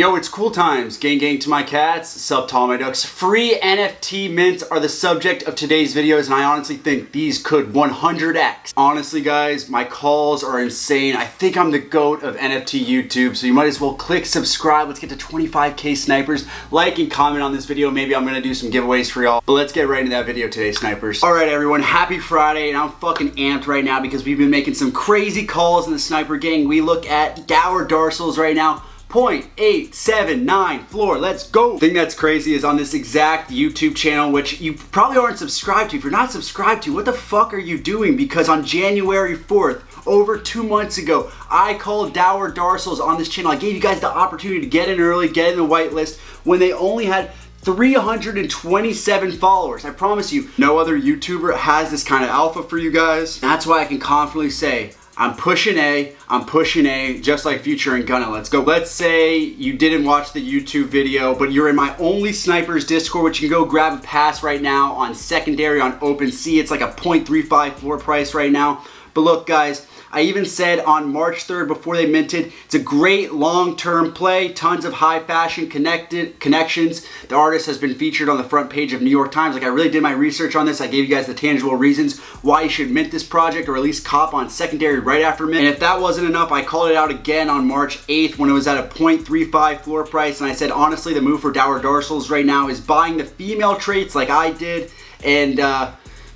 Yo, it's cool times. Gang gang to my cats, sup to all my ducks. Free NFT mints are the subject of today's videos, and I honestly think these could 100x. Honestly guys, my calls are insane. I think I'm the GOAT of NFT YouTube, so you might as well click subscribe. Let's get to 25K snipers. Like and comment on this video. Maybe I'm gonna do some giveaways for y'all. But let's get right into that video today, snipers. All right everyone, happy Friday, and I'm fucking amped right now because we've been making some crazy calls in the sniper gang. We look at dour dorsals right now. 0.879 floor, let's go. The thing that's crazy is on this exact YouTube channel, which you probably aren't subscribed to. If you're not subscribed to, what the fuck are you doing? Because on January 4th, over 2 months ago, I called dour dorsals on this channel. I gave you guys the opportunity to get in early, get in the whitelist when they only had 327 followers. I promise you, no other YouTuber has this kind of alpha for you guys. That's why I can confidently say, I'm pushing A, just like Future and Gunna. Let's go. Let's say you didn't watch the YouTube video, but you're in my Only Snipers Discord, which you can go grab a pass right now on secondary on OpenSea. It's like a 0.35 floor price right now. But look guys, I even said on March 3rd before they minted, it's a great long-term play, tons of high fashion connections. The artist has been featured on the front page of New York Times. Like I really did my research on this. I gave you guys the tangible reasons why you should mint this project or at least cop on secondary right after mint. And if that wasn't enough, I called it out again on March 8th when it was at a 0.35 floor price. And I said, honestly, the move for dour dorsals right now is buying the female traits like I did and,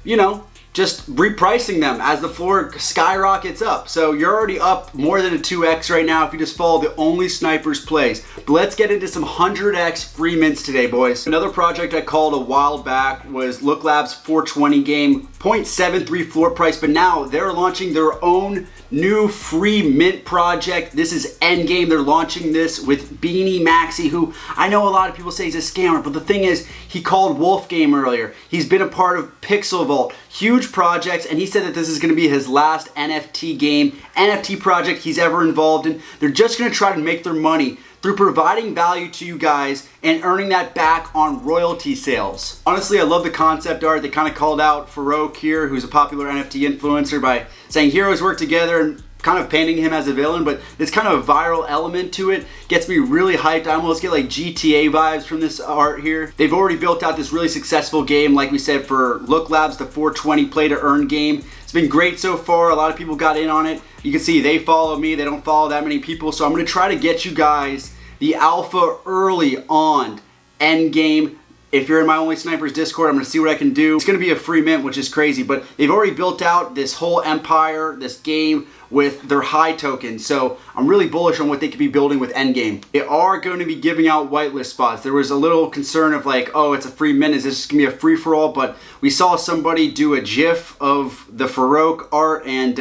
you know, just repricing them as the floor skyrockets up. So you're already up more than a 2x right now if you just follow the Only Snipers plays. But let's get into some 100x free mints today, boys. Another project I called a while back was Look Labs 420 game, 0.73 floor price, but now they're launching their own new free mint project. This is Endgame. They're launching this with Beanie Maxi, who I know a lot of people say he's a scammer, but the thing is, he called Wolf Game earlier. He's been a part of Pixel Vault, huge projects, and he said that this is gonna be his last NFT game, NFT project he's ever involved in. They're just gonna try to make their money through providing value to you guys and earning that back on royalty sales. Honestly, I love the concept art. They kind of called out Farouk here, who's a popular NFT influencer, by saying heroes work together and kind of painting him as a villain, but there's kind of a viral element to it. Gets me really hyped. I almost get like GTA vibes from this art here. They've already built out this really successful game, like we said, for Look Labs, the 420 play to earn game. It's been great so far. A lot of people got in on it. You can see they follow me. They don't follow that many people. So I'm gonna try to get you guys the alpha early on Endgame. If you're in my Only Snipers Discord, I'm gonna see what I can do. It's gonna be a free mint, which is crazy, but they've already built out this whole empire, this game with their hyed token. So I'm really bullish on what they could be building with Endgame. They are going to be giving out whitelist spots. There was a little concern of like, oh, it's a free mint. Is this gonna be a free for all? But we saw somebody do a GIF of the Farouk art and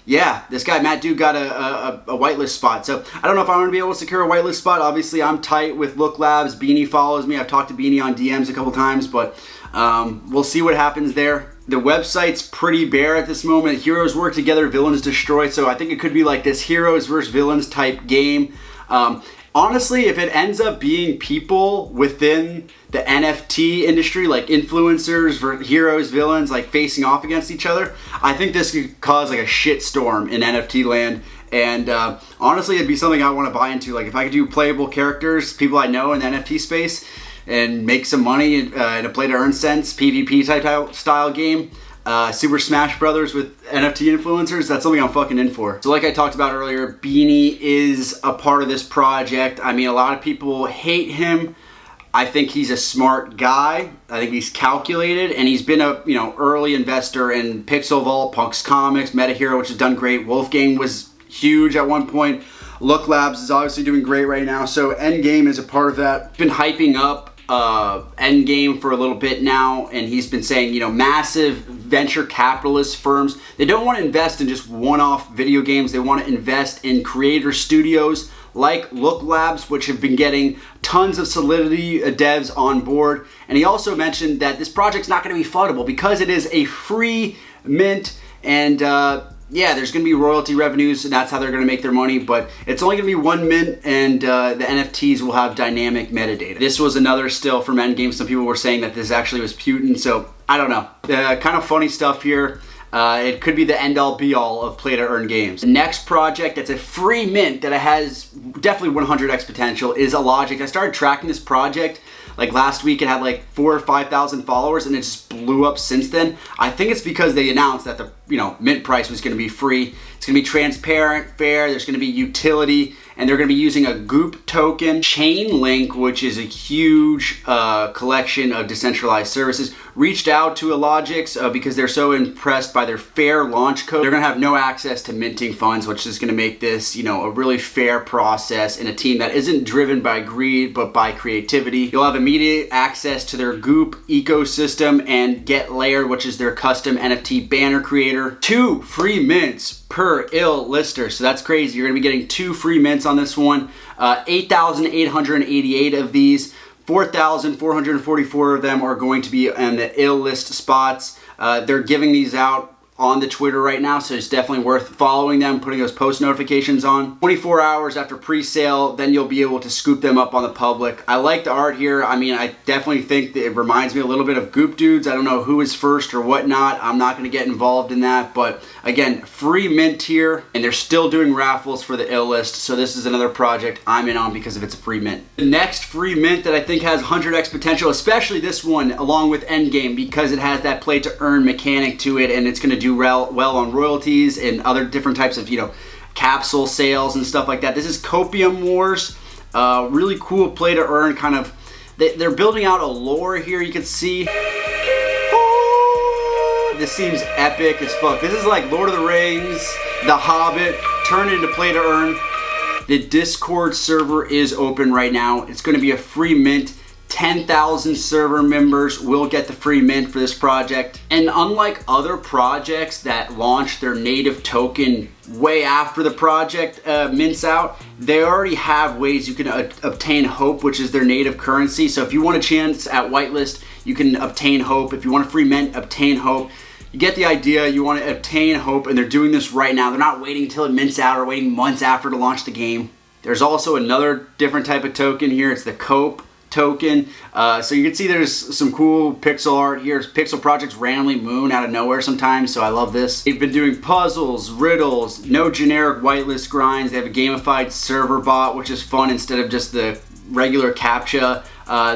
yeah, this guy, Matt Dude, got a whitelist spot. So I don't know if I'm going to be able to secure a whitelist spot. Obviously, I'm tight with Look Labs. Beanie follows me. I've talked to Beanie on DMs a couple times, but we'll see what happens there. The website's pretty bare at this moment. Heroes work together, villains destroy. So I think it could be like this heroes versus villains type game. Honestly, if it ends up being people within the NFT industry, like influencers, heroes, villains, like facing off against each other, I think this could cause like a shit storm in NFT land. And honestly, it'd be something I want to buy into. Like if I could do playable characters, people I know in the NFT space, and make some money in a play to earn sense, PvP type style game, Super Smash Brothers with NFT influencers, that's something I'm fucking in for. So like I talked about earlier, Beanie is a part of this project. I mean, a lot of people hate him. I think he's a smart guy. I think he's calculated, and he's been a early investor in Pixel Vault, Punks Comics, Meta Hero, which has done great. Wolfgang was huge at one point. Look Labs is obviously doing great right now. So Endgame is a part of that. Been hyping up Endgame for a little bit now, and he's been saying, massive venture capitalist firms, they don't want to invest in just one-off video games. They want to invest in creator studios like Look Labs, which have been getting tons of Solidity devs on board. And he also mentioned that this project's not going to be fundable because it is a free mint, and yeah, there's going to be royalty revenues, and that's how they're going to make their money, but it's only going to be one mint, and the NFTs will have dynamic metadata. This was another still from Endgame. Some people were saying that this actually was Putin, so I don't know. Kind of funny stuff here. It could be the end-all be-all of play-to-earn games. The next project that's a free mint that has definitely 100x potential is Illogic. I started tracking this project like last week. It had like 4,000 or 5,000 followers, and it just blew up since then. I think it's because they announced that the mint price was going to be free. It's going to be transparent, fair. There's going to be utility, and they're going to be using a Goop token, Chainlink, which is a huge collection of decentralized services. Reached out to Illogic because they're so impressed by their fair launch code. They're going to have no access to minting funds, which is going to make this, a really fair process and a team that isn't driven by greed but by creativity. You'll have immediate access to their Goop ecosystem and Get Layered, which is their custom NFT banner creator. 2 free mints per ill lister, so that's crazy. You're gonna be getting 2 free mints on this one. 8,888 of these. 4,444 of them are going to be on the ill list spots. They're giving these out on the Twitter right now, so it's definitely worth following them, putting those post notifications on. 24 hours after pre-sale, then you'll be able to scoop them up on the public. I like the art here. I mean, I definitely think that it reminds me a little bit of Goop Dudes. I don't know who is first or whatnot. I'm not going to get involved in that, but again, free mint here, and they're still doing raffles for the ill list, so this is another project I'm in on because of it's a free mint. The next free mint that I think has 100x potential, especially this one along with Endgame, because it has that play to earn mechanic to it, and it's going to do well on royalties and other different types of capsule sales and stuff like that. This is Copium Wars. Really cool play to earn kind of. They're building out a lore here. You can see. Oh, this seems epic as fuck. This is like Lord of the Rings, The Hobbit, turned into play to earn. The Discord server is open right now. It's going to be a free mint. 10,000 server members will get the free mint for this project. And unlike other projects that launch their native token way after the project mints out, they already have ways you can obtain Hope, which is their native currency. So if you want a chance at whitelist, you can obtain Hope. If you want a free mint, obtain Hope. You get the idea. You want to obtain Hope, and they're doing this right now. They're not waiting until it mints out or waiting months after to launch the game. There's also another different type of token here. It's the Cope token. So you can see there's some cool pixel art here. Pixel projects randomly moon out of nowhere sometimes, so I love this. They've been doing puzzles, riddles, no generic whitelist grinds. They have a gamified server bot, which is fun instead of just the regular CAPTCHA.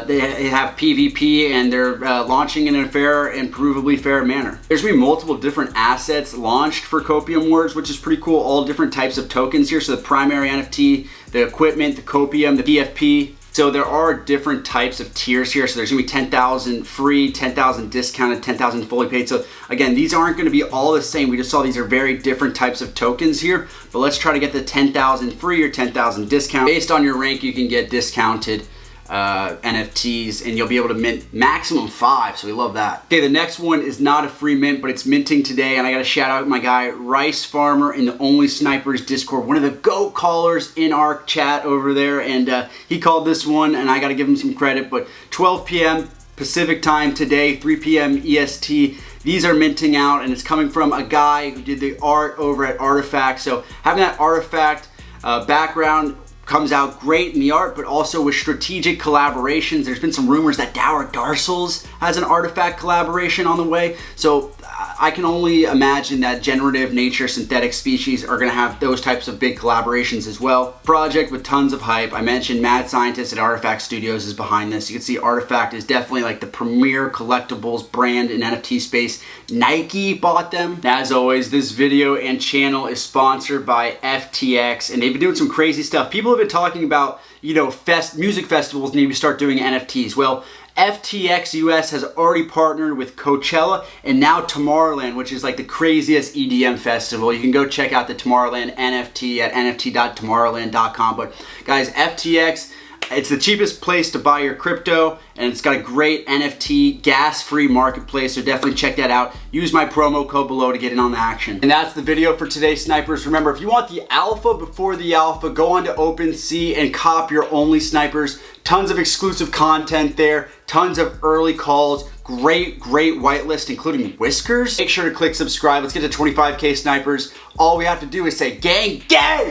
They have PvP, and they're launching in a fair and provably fair manner. There's gonna be multiple different assets launched for Copium Wars, which is pretty cool. All different types of tokens here. So the primary NFT, the equipment, the Copium, the PFP. So there are different types of tiers here. So there's gonna be 10,000 free, 10,000 discounted, 10,000 fully paid. So again, these aren't gonna be all the same. We just saw these are very different types of tokens here, but let's try to get the 10,000 free or 10,000 discount. Based on your rank, you can get discounted NFTs, and you'll be able to mint maximum 5, so we love that. Okay, the next one is not a free mint, but it's minting today, and I gotta shout out my guy Rice Farmer in the Only Snipers Discord, one of the GOAT callers in our chat over there, and he called this one, and I gotta give him some credit. But 12 p.m. Pacific time today, 3 p.m. EST. These are minting out, and it's coming from a guy who did the art over at Artifact. So having that Artifact background comes out great in the art, but also with strategic collaborations. There's been some rumors that Dour Darcels has an Artifact collaboration on the way. So I can only imagine that generative nature synthetic species are gonna have those types of big collaborations as well. Project with tons of hype. I mentioned Mad Scientist at Artifact Studios is behind this. You can see Artifact is definitely like the premier collectibles brand in NFT space. Nike bought them. As always, this video and channel is sponsored by FTX, and they've been doing some crazy stuff. People have been talking about, music festivals need to start doing NFTs. Well, FTX US has already partnered with Coachella and now Tomorrowland, which is like the craziest EDM festival. You can go check out the Tomorrowland NFT at nft.tomorrowland.com. But guys, FTX, it's the cheapest place to buy your crypto, and it's got a great NFT gas-free marketplace, so definitely check that out. Use my promo code below to get in on the action. And that's the video for today, snipers. Remember, if you want the alpha before the alpha, go on to OpenSea and cop your Only Snipers. Tons of exclusive content there, tons of early calls, great whitelist, including whiskers. Make sure to click subscribe. Let's get to 25K snipers. All we have to do is say gang, gang!